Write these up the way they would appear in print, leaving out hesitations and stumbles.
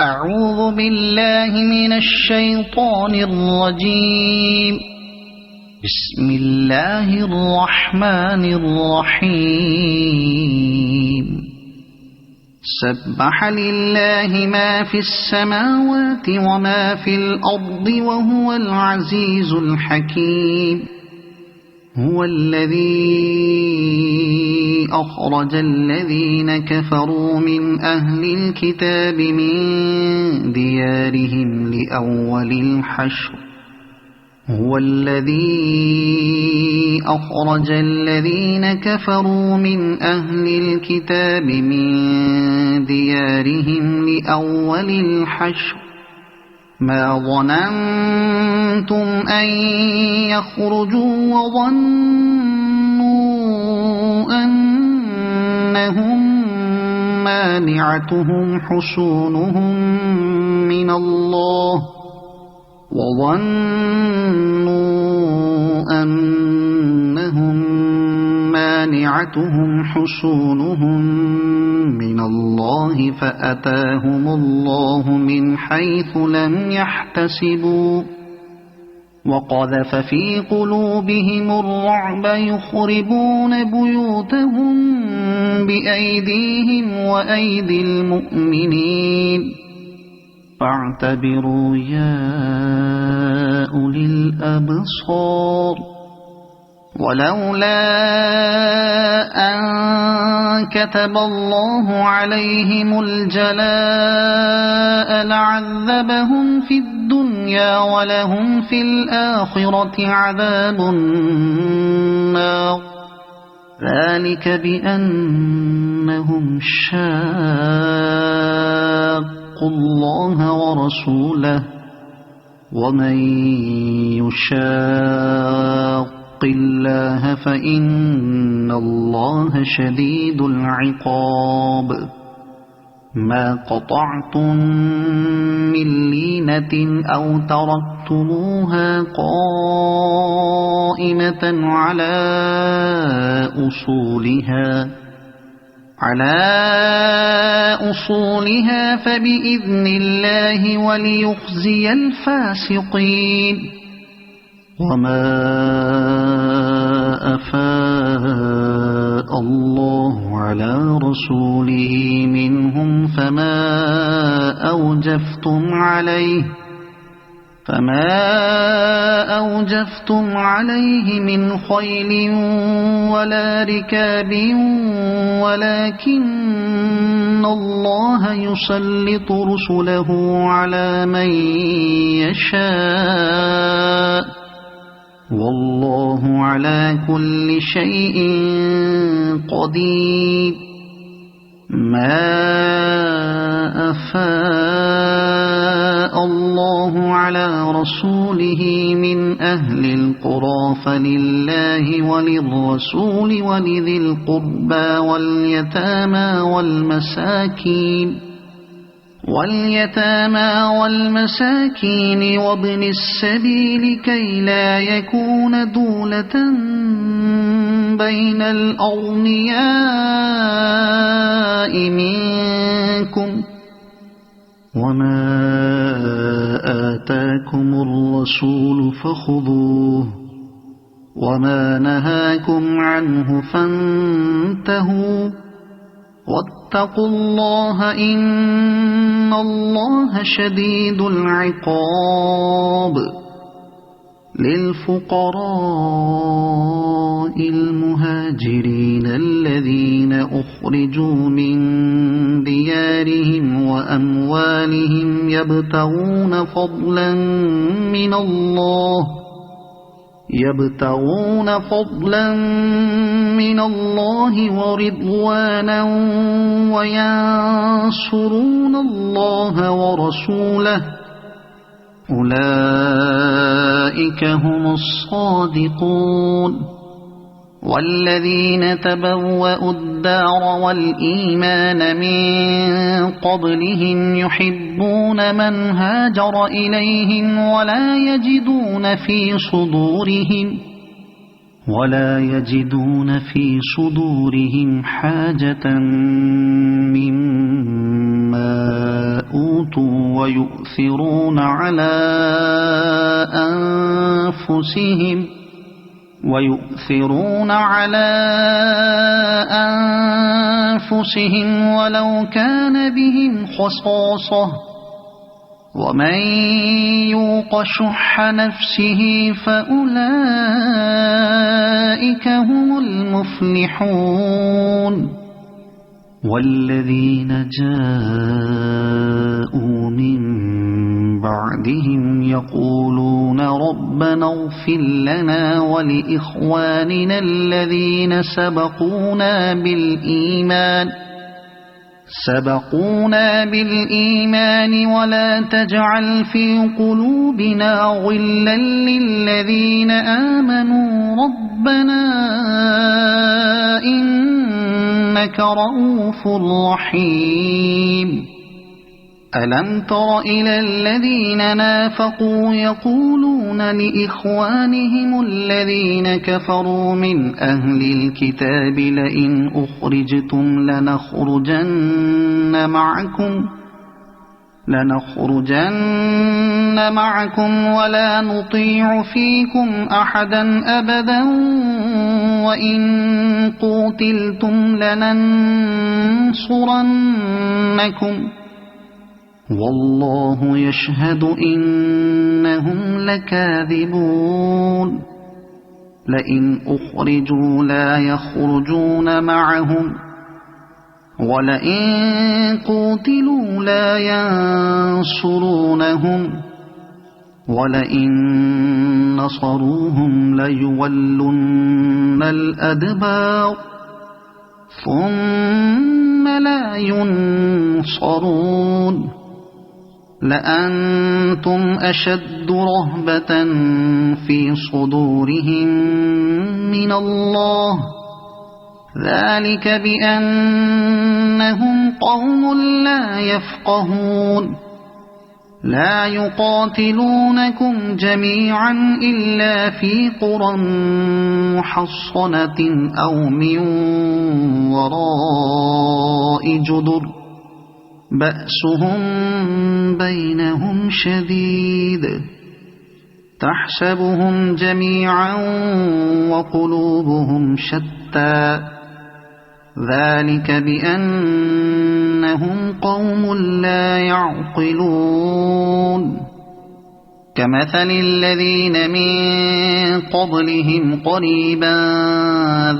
أعوذ بالله من الشيطان الرجيم. بسم الله الرحمن الرحيم. سبح لله ما في السماوات وما في الأرض وهو العزيز الحكيم. هو الذي أخرج الذين كفروا من أهل الكتاب من ديارهم لأول الحشر. هو الذي أخرج الذين كفروا من أهل الكتاب من ديارهم لأول الحشر ما ظننتم أن يخرجوا وظنوا أنهم مانعتهم حصونهم من الله فأتاهم الله من حيث لم يحتسبوا وقذف في قلوبهم الرعب يخربون بيوتهم بأيديهم وأيدي المؤمنين فاعتبروا يا أولي الأبصار. ولولا أن كتب الله عليهم الجلاء لعذبهم في الدنيا ولهم في الآخرة عذاب النار. ذلك بأنهم شاقوا الله ورسوله ومن يشاق الله فإن الله شديد العقاب. ما قطعتم من لينة أو تركتموها قائمة على أصولها فبإذن الله وليخزي الفاسقين. وما أفاء الله على رسوله منهم فما أوجفتم عليه من خيل ولا ركاب ولكن الله يسلط رسله على من يشاء والله على كل شيء قدير. ما أفاء الله على رسوله من أهل القرى فلله وللرسول ولذي القربى واليتامى والمساكين وابن السبيل كي لا يكون دولة بين الأغنياء منكم. وما آتاكم الرسول فخذوه وما نهاكم عنه فانتهوا واتقوا الله إن الله شديد العقاب. للفقراء المهاجرين الذين أخرجوا من ديارهم وأموالهم يبتغون فضلا من الله ورضوانا وينصرون الله ورسوله أولئك هم الصادقون. والذين تبوأوا الدار والإيمان من قبلهم يحبون من هاجر إليهم ولا يجدون في صدورهم حاجة مما أوتوا ويؤثرون على أنفسهم ولو كان بهم خصاصة ومن يوق شح نفسه فأولئك هم المفلحون والذين جاءوا من بعدهم يقولون ربنا اغفر لنا ولإخواننا الذين سبقونا بالإيمان ولا تجعل في قلوبنا غلا للذين آمنوا ربنا إنك رؤوف رحيم ألم تر إلى الذين نافقوا يقولون لإخوانهم الذين كفروا من أهل الكتاب لئن أخرجتم لنخرجن معكم ولا نطيع فيكم أحدا أبدا وإن قوتلتم لننصرنكم والله يشهد إنهم لكاذبون لئن أخرجوا لا يخرجون معهم ولئن قوتلوا لا ينصرونهم ولئن نصروهم ليولن الأدبار ثم لا ينصرون لأنتم أشد رهبة في صدورهم من الله ذلك بأنهم قوم لا يفقهون لا يقاتلونكم جميعا إلا في قرى محصنة أو من وراء جدر بأسهم بينهم شديد تحسبهم جميعا وقلوبهم شتى ذلك بأنهم قوم لا يعقلون كمثل الذين من قبلهم قريبا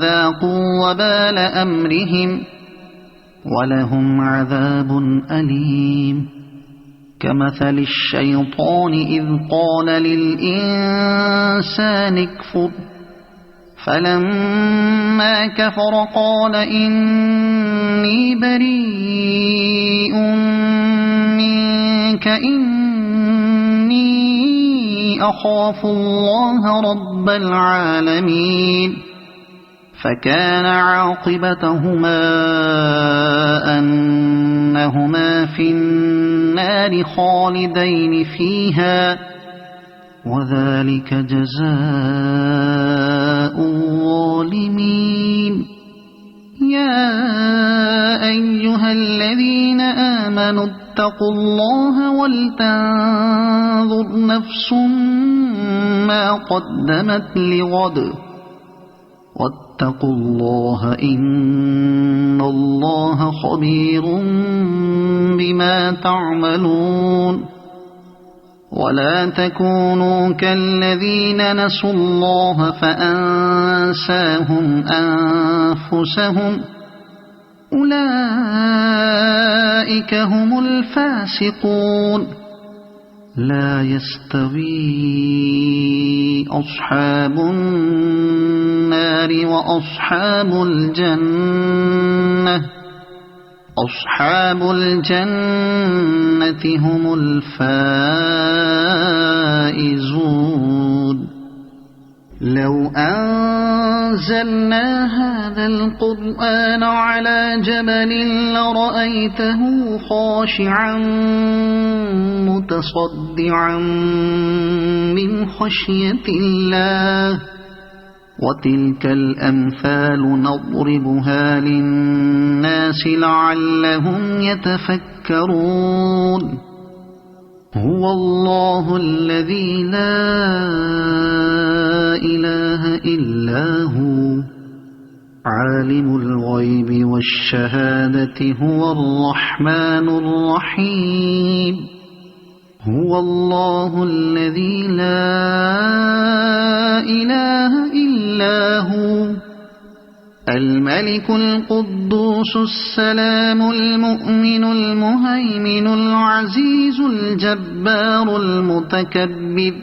ذاقوا وبال أمرهم ولهم عذاب أليم كمثل الشيطان إذ قال للإنسان اكفر فلما كفر قال إني بريء منك إني أخاف الله رب العالمين فكان عاقبتهما أنهما في النار خالدين فيها وذلك جزاء الظالمين يا أيها الذين آمنوا اتقوا الله ولتنظر نفس ما قدمت لغد واتقوا الله إن الله خبير بما تعملون ولا تكونوا كالذين نسوا الله فأنساهم أنفسهم أولئك هم الفاسقون لا يستوي أصحاب النار وأصحاب الجنة أصحاب الجنة هم الفائزون لو أنزلنا هذا القرآن على جبل لرأيته خاشعا متصدعا من خشية الله وتلك الأمثال نضربها للناس لعلهم يتفكرون هو الله الذي لا إله إلا هو عالم الغيب والشهادة هو الرحمن الرحيم هو الله الذي لا إله إلا هو الملك القدوس السلام المؤمن المهيمن العزيز الجبار المتكبر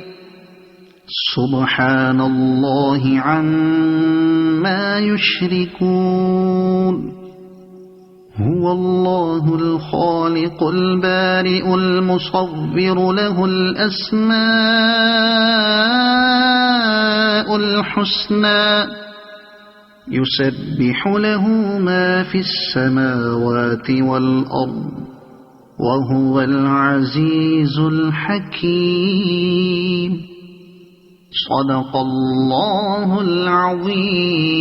سبحان الله عما يشركون هو الله الخالق البارئ المصور له الأسماء الحسنى يسبح له ما في السماوات والأرض وهو العزيز الحكيم صدق الله العظيم